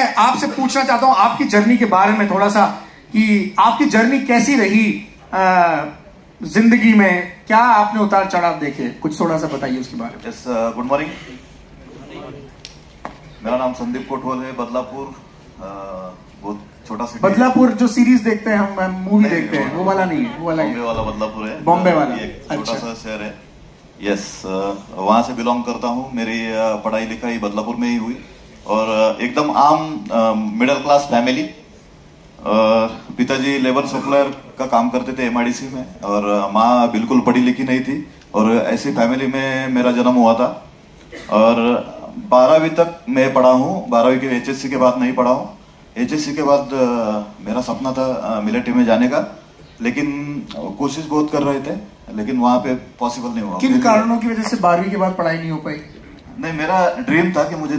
आपसे पूछना चाहता हूं आपकी जर्नी के बारे में थोड़ा सा, कि आपकी जर्नी कैसी रही जिंदगी में, क्या आपने उतार चढ़ाव देखे, कुछ थोड़ा सा बताइए उसके बारे में। Yes, good morning. मेरा नाम संदीप कोटवाल है, बदलापुर, बहुत छोटा सिटी। बदलापुर जो सीरीज देखते हैं हम, मूवी देखते हैं, वो वाला नहीं है, वो वाला बॉम्बे वाला बदलापुर है, बॉम्बे वाला एक छोटा सा शहर है। यस, वहां से बिलोंग करता हूँ। मेरी पढ़ाई लिखाई बदलापुर में ही हुई और एकदम आम मिडिल क्लास फैमिली। पिताजी लेबर सप्लायर का काम करते थे एमआईडीसी में और माँ बिल्कुल पढ़ी लिखी नहीं थी और ऐसी फैमिली में मेरा जन्म हुआ था। और 12वीं तक मैं पढ़ा हूँ, 12वीं के एचएससी के बाद नहीं पढ़ा हूँ। एचएससी के बाद मेरा सपना था मिलिट्री में जाने का, लेकिन कोशिश बहुत कर रहे थे, लेकिन वहां पे पॉसिबल नहीं हुआ। किन कारणों की वजह से 12वीं के बाद पढ़ाई नहीं हो पाई? नहीं, मेरा ड्रीम था कि मुझे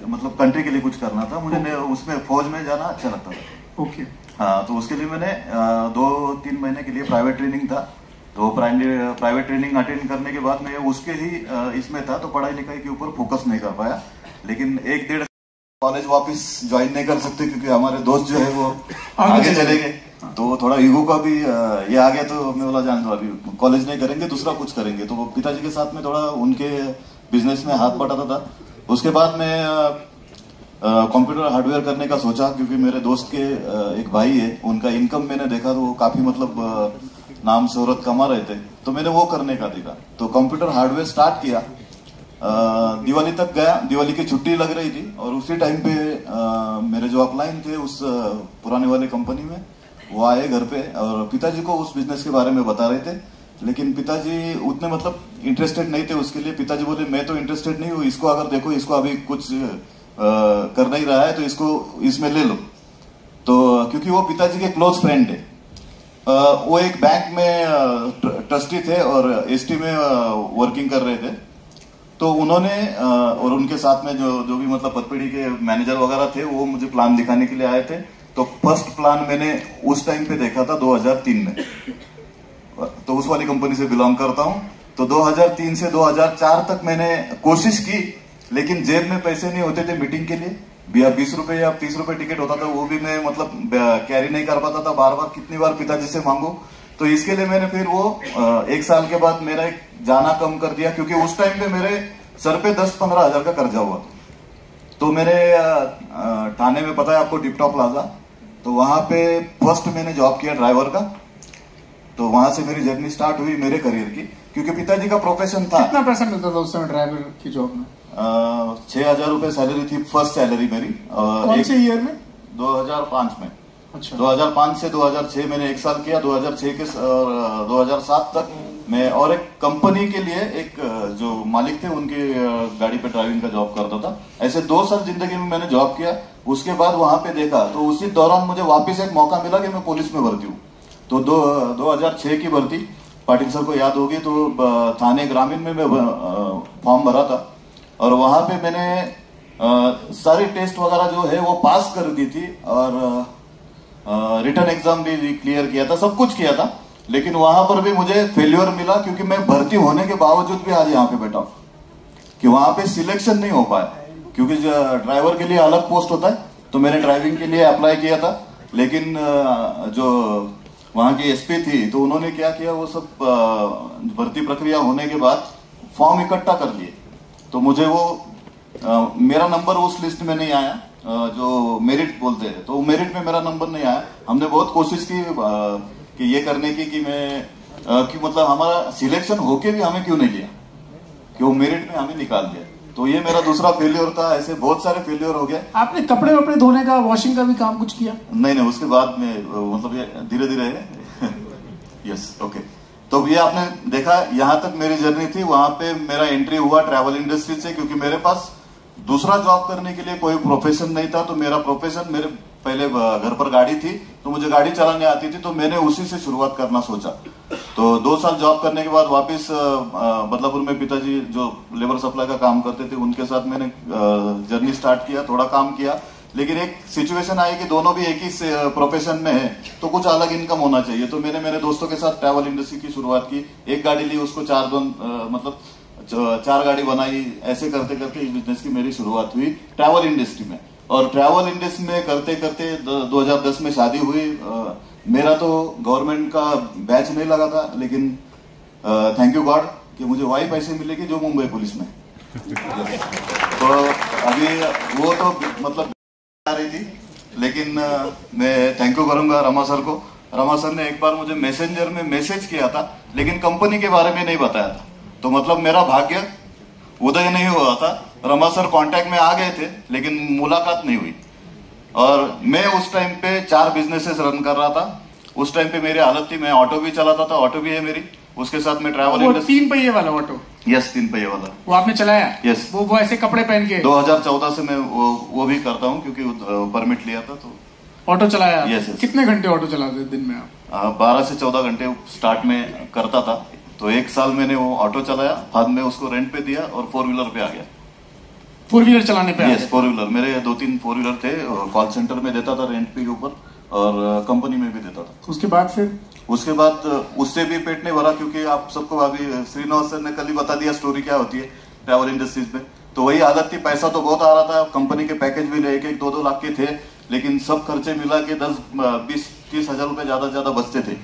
मतलब कंट्री के लिए कुछ करना था, मुझे उसमें फौज में जाना अच्छा लगता था। ओके। हाँ, तो उसके लिए मैंने 2-3 महीने के लिए प्राइवेट ट्रेनिंग था, तो प्राइवेट ट्रेनिंग अटेंड करने के बाद मैं उसके ही इसमें था, तो पढ़ाई लिखाई के ऊपर फोकस नहीं कर पाया। लेकिन 1-1.5 कॉलेज वापस ज्वाइन नहीं कर सकते क्योंकि हमारे दोस्त जो है वो आगे चले गए, तो थोड़ा ईगो का भी ये आ गया। तो मैं बोला जान दो, अभी कॉलेज नहीं करेंगे, दूसरा कुछ करेंगे। तो पिताजी के साथ में थोड़ा उनके बिजनेस में हाथ बटाता था। उसके बाद मैं कंप्यूटर हार्डवेयर करने का सोचा, क्योंकि मेरे दोस्त के एक भाई है, उनका इनकम मैंने देखा तो वो काफी मतलब नाम शोहरत कमा रहे थे, तो मैंने वो करने का देखा। तो कंप्यूटर हार्डवेयर स्टार्ट किया, दिवाली तक गया, दिवाली की छुट्टी लग रही थी और उसी टाइम पे मेरे जो अपलाइन थे उस पुराने वाले कंपनी में, वो आए घर पे और पिताजी को उस बिजनेस के बारे में बता रहे थे। लेकिन पिताजी उतने मतलब इंटरेस्टेड नहीं थे उसके लिए। पिताजी बोले मैं तो इंटरेस्टेड नहीं हूँ, इसको अगर देखो, इसको अभी कुछ कर नहीं रहा है तो इसको इसमें ले लो। तो क्योंकि वो पिताजी के क्लोज फ्रेंड है, वो एक बैंक में ट्रस्टी थे और एसटी में वर्किंग कर रहे थे। तो उन्होंने और उनके साथ में जो भी मतलब पदपीढ़ी के मैनेजर वगैरह थे, वो मुझे प्लान दिखाने के लिए आए थे। तो फर्स्ट प्लान मैंने उस टाइम पे देखा था 2003 में, तो उस वाली कंपनी से बिलोंग करता हूं। तो 2003 से 2004 तक मैंने कोशिश की, लेकिन जेब में पैसे नहीं होते थे मीटिंग के लिए। 20 रुपए या 30 रुपए टिकट होता था, वो भी मैं मतलब कैरी नहीं कर पाता था, बार बार कितनी बार पिताजी से मांगू। तो इसके लिए मैंने फिर वो 1 साल के बाद मेरा एक जाना कम कर दिया, क्योंकि उस टाइम पे मेरे सर पे 10-15 हजार का कर्जा हुआ। तो मेरे थाने में, पता है आपको, टिपटॉप प्लाजा, तो वहां पे फर्स्ट मैंने जॉब किया ड्राइवर का। तो वहां से मेरी जर्नी स्टार्ट हुई मेरे करियर की, क्योंकि पिताजी का प्रोफेशन था। कितना पैसा मिलता था उस समय ड्राइवर की जॉब में? 6,000 रुपए सैलरी थी, फर्स्ट सैलरी मेरी। कौन से ईयर में? 2005 में। अच्छा। 2005 से 2006 मैंने 1 साल किया। 2006 के 2007 तक मैं और एक कंपनी के लिए, एक जो मालिक थे उनकी गाड़ी पे ड्राइविंग का जॉब करता था। ऐसे 2 साल जिंदगी में मैंने जॉब किया। उसके बाद वहां पे देखा, तो उसी दौरान मुझे वापस एक मौका मिला कि मैं पुलिस में भर्ती हूँ। तो 2006 की भर्ती, पाटिल सर को याद होगी, तो थाने ग्रामीण में मैं फॉर्म भरा था और वहां पे मैंने सारी टेस्ट वगैरह जो है वो पास कर दी थी और रिटर्न एग्जाम भी क्लियर किया था, सब कुछ किया था। लेकिन वहां पर भी मुझे फेल्योर मिला, क्योंकि मैं भर्ती होने के बावजूद भी आज यहाँ पे बैठा हूँ, कि वहां पे सिलेक्शन नहीं हो पाया। क्योंकि ड्राइवर के लिए अलग पोस्ट होता है, तो मैंने ड्राइविंग के लिए अप्लाई किया था। लेकिन जो वहां की एसपी थी, तो उन्होंने क्या किया, वो सब भर्ती प्रक्रिया होने के बाद फॉर्म इकट्ठा कर लिए। तो मुझे वो मेरा नंबर उस लिस्ट में नहीं आया, जो मेरिट बोलते हैं, तो मेरिट में मेरा नंबर नहीं आया। हमने बहुत कोशिश की कि ये करने की कि मैं कि मतलब हमारा सिलेक्शन होके भी हमें क्यों नहीं लिया, कि वो मेरिट में हमें निकाल दिया। तो ये मेरा दूसरा फेल्योर था। ऐसे बहुत सारे फेल्योर हो गए। आपने कपड़े वपड़े धोने का, वॉशिंग का भी काम कुछ किया? नहीं, उसके बाद में मतलब ये धीरे धीरे यस, ओके। तो ये आपने देखा, यहाँ तक मेरी जर्नी थी। वहां पे मेरा एंट्री हुआ ट्रैवल इंडस्ट्री से, क्योंकि मेरे पास दूसरा जॉब करने के लिए कोई प्रोफेशन नहीं था। तो मेरा प्रोफेशन, मेरे पहले घर पर गाड़ी थी, तो मुझे गाड़ी चलाने आती थी, तो मैंने उसी से शुरुआत करना सोचा। तो 2 साल जॉब करने के बाद वापस बदलापुर में पिताजी जो लेबर सप्लाई का काम करते थे, उनके साथ मैंने जर्नी स्टार्ट किया, थोड़ा काम किया। लेकिन एक सिचुएशन आई कि दोनों भी एक ही प्रोफेशन में है, तो कुछ अलग इनकम होना चाहिए। तो मैंने मेरे दोस्तों के साथ ट्रैवल इंडस्ट्री की शुरुआत की। एक गाड़ी ली, उसको 4 4 गाड़ी बनाई। ऐसे करते करते इस बिजनेस की मेरी शुरुआत हुई ट्रैवल इंडस्ट्री में। और ट्रैवल इंडस्ट्री में करते करते 2010 में शादी हुई। मेरा तो गवर्नमेंट का बैच नहीं लगा था, लेकिन थैंक यू गॉड कि मुझे वाइफ ऐसे मिलेगी जो मुंबई पुलिस में। तो अभी वो तो मतलब आ रही थी, लेकिन मैं थैंक यू करूंगा रमा सर को। रमा सर ने एक बार मुझे मैसेंजर में मैसेज किया था, लेकिन कंपनी के बारे में नहीं बताया था। तो मतलब मेरा भाग्य उदय नहीं हुआ था। रमा सर कांटेक्ट में आ गए थे, लेकिन मुलाकात नहीं हुई। और मैं उस टाइम पे 4 बिजनेसेस रन कर रहा था। उस टाइम पे मेरी हालत थी, मैं ऑटो भी चलाता था, ऑटो भी है मेरी, उसके साथ में ट्रैवल इंडस्ट्री। 3 पहिए वाला ऑटो? यस, 3 पहिए वाला। वो आपने चलाया? यस। वो ऐसे कपड़े पहन के? 2014 से मैं वो भी करता हूँ, क्योंकि परमिट लिया था तो ऑटो चलाया। यस। कितने घंटे ऑटो चलाते दिन में आप? 12 से 14 घंटे स्टार्ट में करता था। तो 1 साल मैंने वो ऑटो चलाया, बाद में उसको रेंट पे दिया और 4 व्हीलर पे आ गया। 4 व्हीलर चलाने पे? Yes, 4 wheeler. मेरे 2-3 4 व्हीलर थे। कॉल सेंटर में देता था रेंट पे के ऊपर, और कंपनी में भी देता था। उसके बाद फिर? उसके बाद उससे भी पेट नहीं भरा, क्योंकि आप सबको अभी श्रीनिवास सर ने कल ही बता दिया स्टोरी क्या होती है ट्रैवल इंडस्ट्रीज में। तो वही हालत थी, पैसा तो बहुत आ रहा था, कंपनी के पैकेज भी 1-1, 2-2 लाख के थे, लेकिन सब खर्चे मिला के 10-20-30 हजार रुपए ज्यादा ज्यादा बचते थे।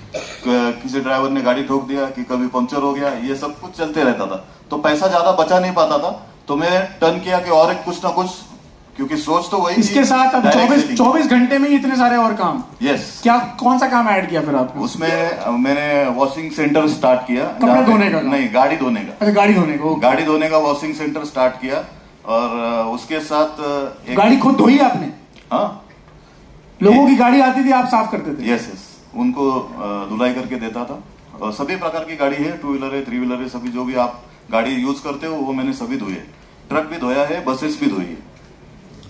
किसी ड्राइवर ने गाड़ी ठोक दिया, कि कभी पंक्चर हो गया, ये सब कुछ चलते रहता था। तो पैसा ज्यादा बचा नहीं पाता था। तो मैं टर्न किया कि और एक कुछ ना कुछ, क्योंकि सोच तो वही। इसके साथ अब 24 घंटे में ही इतने सारे और काम? यस। क्या कौन सा काम ऐड किया फिर आपने? उसमें मैंने वॉशिंग सेंटर स्टार्ट किया। कपड़े धोने का? नहीं, गाड़ी धोने का। अच्छा, गाड़ी धोने का। गाड़ी धोने का वॉशिंग सेंटर स्टार्ट किया, और उसके साथ गाड़ी खुद धोई आपने? हाँ। लोगों की गाड़ी आती थी, आप साफ करते थे? यस यस, उनको धुलाई करके देता था। और सभी प्रकार की गाड़ी है, 2 व्हीलर है, 3 व्हीलर है, सभी जो भी आप गाड़ी यूज करते हो वो मैंने सभी धोई है। ट्रक भी धोया है, बसेस भी धोई है।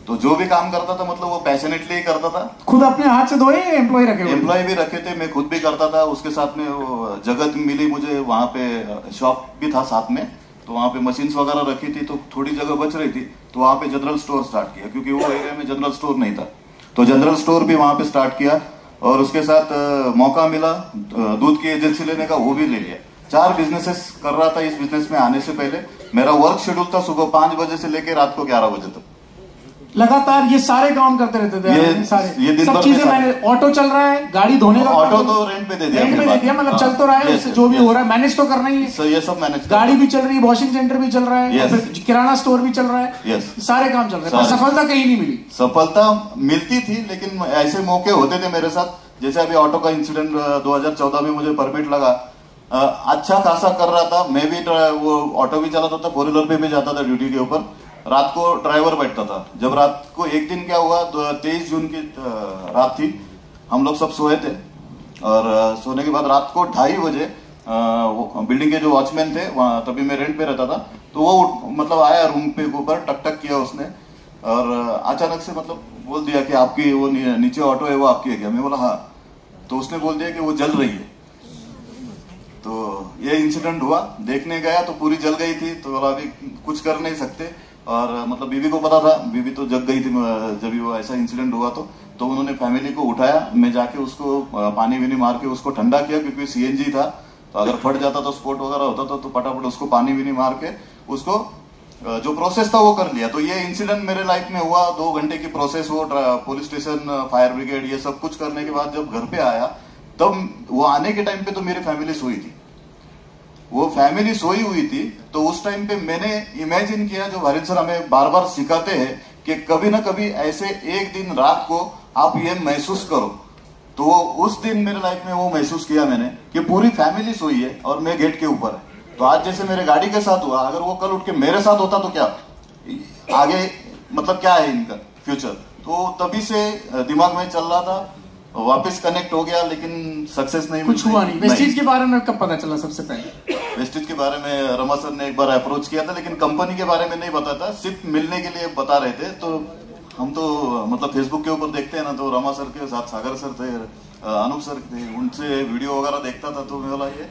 तो जो भी काम करता था मतलब वो पैशनेटली ही करता था। खुद अपने हाथ से धोए? एम्प्लॉय रखे? एम्प्लॉय भी रखे थे, मैं खुद भी करता था। उसके साथ में वो जगह मिली मुझे, वहां पे शॉप भी था साथ में, तो वहां पे मशीन्स वगैरह रखी थी, तो थोड़ी जगह बच रही थी, तो वहां पे जनरल स्टोर स्टार्ट किया, क्योंकि वो एरिया में जनरल स्टोर नहीं था। तो जनरल स्टोर भी वहां पे स्टार्ट किया, और उसके साथ मौका मिला दूध की एजेंसी लेने का, वो भी ले लिया। 4 बिजनेसेस कर रहा था इस बिजनेस में आने से पहले। मेरा वर्क शेड्यूल था सुबह 5 बजे से लेकर रात को 11 बजे तक, लगातार ये सारे काम करते रहते थे? ये दिन सब चीजें मैंने, ऑटो चल रहा है, गाड़ी धोने का ऑटो तो रेंट पे दे दिया, मतलब चल तो रहा है, उससे जो भी हो रहा है मैनेज तो करना ही है। ये सब मैनेज, गाड़ी भी चल रही है, वॉशिंग सेंटर भी चल रहा है, किराना स्टोर भी चल रहा है, सारे काम चल रहे हैं। सफलता कहीं नहीं मिली? सफलता मिलती थी, लेकिन ऐसे मौके होते थे मेरे साथ। जैसे अभी ऑटो का इंसिडेंट 2014 में मुझे परमिट लगा, अच्छा खासा कर रहा था। मैं भी वो ऑटो भी चलाता था, 4 व्हीलर पे भी जाता था ड्यूटी के ऊपर, रात को ड्राइवर बैठता था। जब रात को एक दिन क्या हुआ, 23 जून की रात थी, हम लोग सब सोए थे, और सोने के बाद रात को 2:30 बजे बिल्डिंग के जो वॉचमैन थे वहां, तभी मैं रेंट पे रहता था, तो वो मतलब आया रूम पे ऊपर, टक टक किया उसने, और अचानक से मतलब बोल दिया कि आपकी वो नीचे ऑटो है, वो आपकी है क्या? मैं बोला हाँ। तो उसने बोल दिया कि वो जल रही है। तो ये इंसिडेंट हुआ, देखने गया तो पूरी जल गई थी। तो बोला अभी कुछ कर नहीं सकते, और मतलब बीवी को पता था, बीवी तो जग गई थी जब वो ऐसा इंसिडेंट हुआ। तो उन्होंने फैमिली को उठाया, मैं जाके उसको पानी विनी मार के उसको ठंडा किया, क्योंकि सीएनजी था, तो अगर फट जाता तो स्पोर्ट वगैरह होता था, तो फटाफट उसको पानी विनी मार के उसको जो प्रोसेस था वो कर लिया। तो ये इंसिडेंट मेरे लाइफ में हुआ। 2 घंटे की प्रोसेस हो, पुलिस स्टेशन, फायर ब्रिगेड, ये सब कुछ करने के बाद जब घर पे आया, तब वो आने के टाइम पे तो मेरी फैमिली सोई थी, वो फैमिली सोई हुई थी। तो उस टाइम पे मैंने इमेजिन किया, जो भारत सर हमें बार बार सिखाते हैं कि कभी ना कभी ऐसे एक दिन रात को आप ये महसूस करो। तो उस दिन मेरे लाइफ में वो महसूस किया मैंने कि पूरी फैमिली सोई है और मैं गेट के ऊपर है। तो आज जैसे मेरे गाड़ी के साथ हुआ, अगर वो कल उठ के मेरे साथ होता तो क्या आगे, मतलब क्या है इनका फ्यूचर। तो तभी से दिमाग में चल रहा था, वापस कनेक्ट हो गया, लेकिन सक्सेस नहीं, कुछ हुआ नहीं। वेस्टीज के बारे में कब पता चला सबसे पहले? वेस्टीज के बारे में रमा सर ने एक बार अप्रोच किया था, लेकिन कंपनी के बारे में नहीं बताता, सिर्फ मिलने के लिए बता रहे थे। तो हम तो मतलब फेसबुक के ऊपर देखते हैं ना, तो रमा सर के साथ सागर सर थे, अनूप सर थे, उनसे वीडियो वगैरह देखता था। तो मैं बोला ये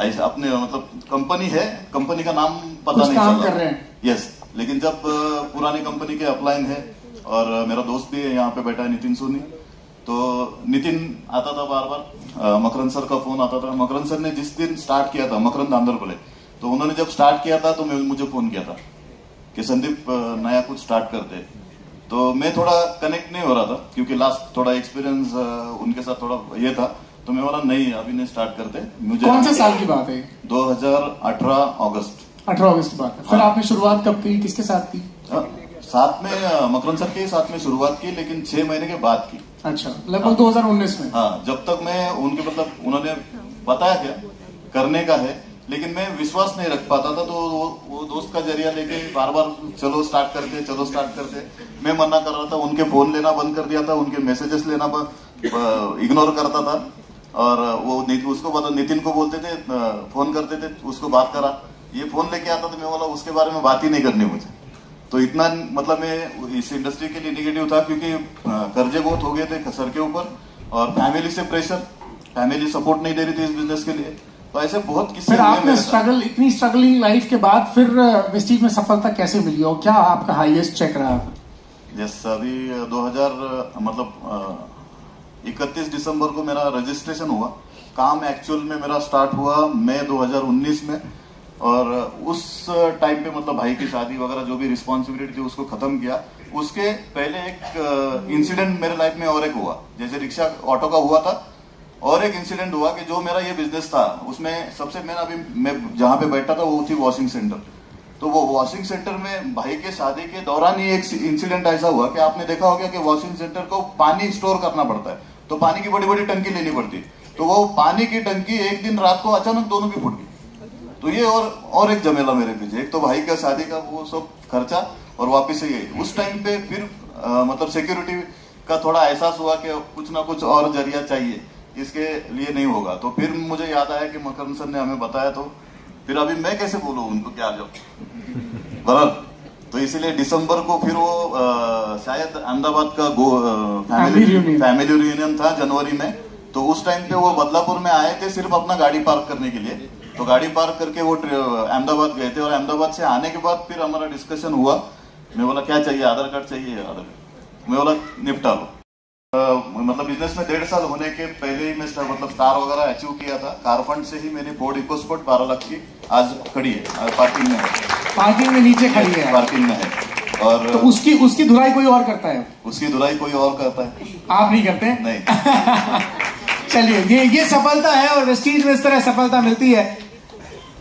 ऐसा अपने मतलब कंपनी है, कंपनी का नाम पता नहीं काम कर रहे हैं। यस, लेकिन जब पुरानी कंपनी के अपलाइन है, और मेरा दोस्त भी है यहाँ पे बैठा है, नितिन सोनी। तो नितिन आता था बार बार, मकरंद सर का फोन आता था। मकरंद सर ने जिस दिन स्टार्ट किया था, मकरंद आंध्र बोले, तो उन्होंने जब स्टार्ट किया था तो मुझे फोन किया था कि संदीप नया कुछ स्टार्ट करते। तो मैं थोड़ा कनेक्ट नहीं हो रहा था क्योंकि लास्ट थोड़ा एक्सपीरियंस उनके साथ थोड़ा ये था, तो मैं बोला नहीं अभी नहीं स्टार्ट करते। मुझे कौन से साल की बात है? 2018 अगस्त। 18 अगस्त की बात है। फिर आपने शुरुआत कब की, किसके साथ की? साथ में मकरन सर के साथ में शुरुआत की, लेकिन 6 महीने के बाद की। अच्छा, लगभग 2019 में। हाँ, जब तक मैं उनके मतलब उन्होंने बताया क्या करने का है, लेकिन मैं विश्वास नहीं रख पाता था। तो वो दोस्त का जरिया लेके बार बार चलो स्टार्ट करते, चलो स्टार्ट करते, मैं मना कर रहा था। उनके फोन लेना बंद कर दिया था, उनके मैसेजेस लेना इग्नोर करता था। और वो उसको मतलब नितिन को बोलते थे, फोन करते थे, उसको बात करा, ये फोन लेके आता था, मैं बोला उसके बारे में बात ही नहीं करनी मुझे। तो इतना मतलब मैं इस इंडस्ट्री के लिए निगेटिव था क्योंकि कर्जे बहुत हो गए थे सर के ऊपर, और फैमिली से प्रेशर, फैमिली सपोर्ट नहीं दे रही थी इस बिजनेस के लिए। तो ऐसे बहुत किस्से। फिर आपने स्ट्रगल, इतनी स्ट्रगलिंग लाइफ के बाद फिर वेस्टीज में सफलता कैसे मिली और क्या आपका हाईएस्ट चेक रहा? यस, अभी 31 दिसंबर को मेरा रजिस्ट्रेशन हुआ। काम एक्चुअल में मेरा स्टार्ट हुआ मई 2019 में, और उस टाइम पे मतलब भाई की शादी वगैरह जो भी रिस्पॉन्सिबिलिटी थी उसको खत्म किया। उसके पहले एक इंसिडेंट मेरे लाइफ में और एक हुआ, जैसे रिक्शा ऑटो का हुआ था, और एक इंसिडेंट हुआ कि जो मेरा ये बिजनेस था उसमें सबसे मेन अभी मैं जहां पे बैठा था वो थी वॉशिंग सेंटर। तो वो वॉशिंग सेंटर में भाई के शादी के दौरान ही एक इंसिडेंट ऐसा हुआ कि आपने देखा होगा कि वॉशिंग सेंटर को पानी स्टोर करना पड़ता है, तो पानी की बड़ी बड़ी टंकी लेनी पड़ती। तो वो पानी की टंकी एक दिन रात को अचानक दोनों की फूट गई। तो ये और एक जमेला मेरे पीछे, एक तो भाई का शादी का वो सब खर्चा, और वापिस से ये उस टाइम पे फिर मतलब सिक्योरिटी का थोड़ा एहसास हुआ कि कुछ ना कुछ और जरिया चाहिए, इसके लिए नहीं होगा। तो फिर मुझे याद आया कि मकरन सर ने हमें बताया, तो फिर अभी मैं कैसे बोलूं उनको क्या जब बराबर। तो इसीलिए दिसंबर को फिर वो शायद अहमदाबाद का फैमिली रियूनियन था जनवरी में। तो उस टाइम पे वो बदलापुर में आए थे सिर्फ अपना गाड़ी पार्क करने के लिए। तो गाड़ी पार्क करके वो अहमदाबाद गए थे, और अहमदाबाद से आने के बाद फिर हमारा डिस्कशन हुआ। मैं बोला क्या चाहिए, आधार कार्ड चाहिए, आधार कार्ड। मैं बोला निपटा लो। मतलब बिजनेस में 1.5 साल होने के पहले ही मैं मतलब स्टार वगैरह अचीव किया था। कार फंड से ही मेरी फोर्ड इकोस्पोर्ट 12 लाख की आज खड़ी है, पार्किंग में है। पार्किंग में नीचे खड़ी है, पार्किंग में है। और तो उसकी धुलाई कोई और करता है? उसकी धुलाई कोई और करता है, आप नहीं करते? नहीं। चलिए, ये सफलता है, और वेस्टीज में इस तरह सफलता मिलती है।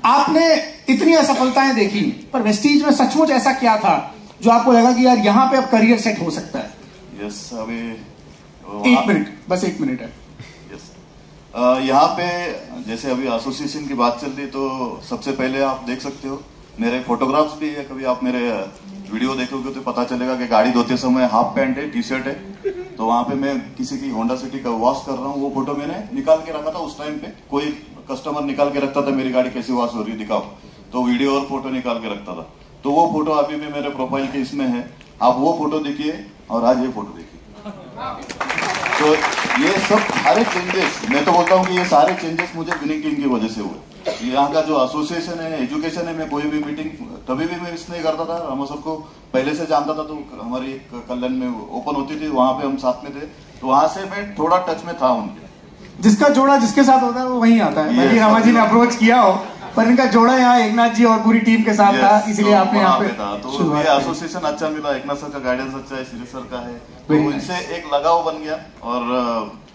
आपने इतनी असफलताएं देखी, पर वेस्टीज में सचमुच ऐसा क्या था जो आपको लगा कि यार यहाँ पे अब करियर सेट हो सकता है? यस, अभी 1 मिनट, बस 1 मिनट है। यस, यहाँ पे जैसे अभी एसोसिएशन की बात चल रही, तो सबसे पहले आप देख सकते हो मेरे फोटोग्राफ्स भी है। कभी आप मेरे वीडियो देखोगे तो पता चलेगा कि गाड़ी धोते समय हाफ पैंट है, टी शर्ट है। तो वहां पे मैं किसी की होंडा सिटी का वॉश कर रहा हूँ, वो फोटो मैंने निकाल के रखा था। उस टाइम पे कोई कस्टमर निकाल के रखता था मेरी गाड़ी कैसी वॉश हो रही है दिखाओ, तो वीडियो और फोटो निकाल के रखता था। तो वो फोटो अभी भी मेरे प्रोफाइल के इसमें है, आप वो फोटो देखिए और आज ये फोटो देखिए। तो ये सब सारे चेंजेस, मैं तो बोलता हूँ कि ये सारे चेंजेस मुझे विनिंग टीम की वजह से हुए। यहाँ का जो एसोसिएशन है, एजुकेशन है, मैं कोई भी मीटिंग कभी भी मैं मिस नहीं करता था। हम सबको पहले से जानता था, तो हमारी एक कल्याण में ओपन होती थी, वहां पे हम साथ में थे। तो वहां से मैं थोड़ा टच में था उनके। जिसका जोड़ा जिसके साथ होता है वो वहीं आता है। भले रमा जी ने अप्रोच किया हो, पर इनका जोड़ा यहाँ एकनाथ जी और पूरी टीम के साथ था, इसलिए आपने यहाँ पे था। तो ये एसोसिएशन अच्छा मिला, एकनाथ सर का गाइडेंस अच्छा है, श्री सर का है, तो इनसे एक लगाव बन गया और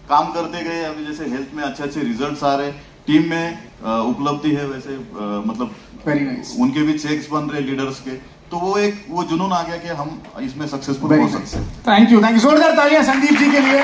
काम करते गए। अभी जैसे हेल्थ में अच्छे अच्छे रिजल्ट्स आ रहे, टीम में उपलब्धि है, वैसे मतलब वेरी नाइस, उनके भी चेक्स बन रहे लीडर्स के। तो वो जुनून आ गया कि हम इसमें सक्सेसफुल हो सकते हैं। थैंक यू, जोरदार तालियां संदीप जी के लिए।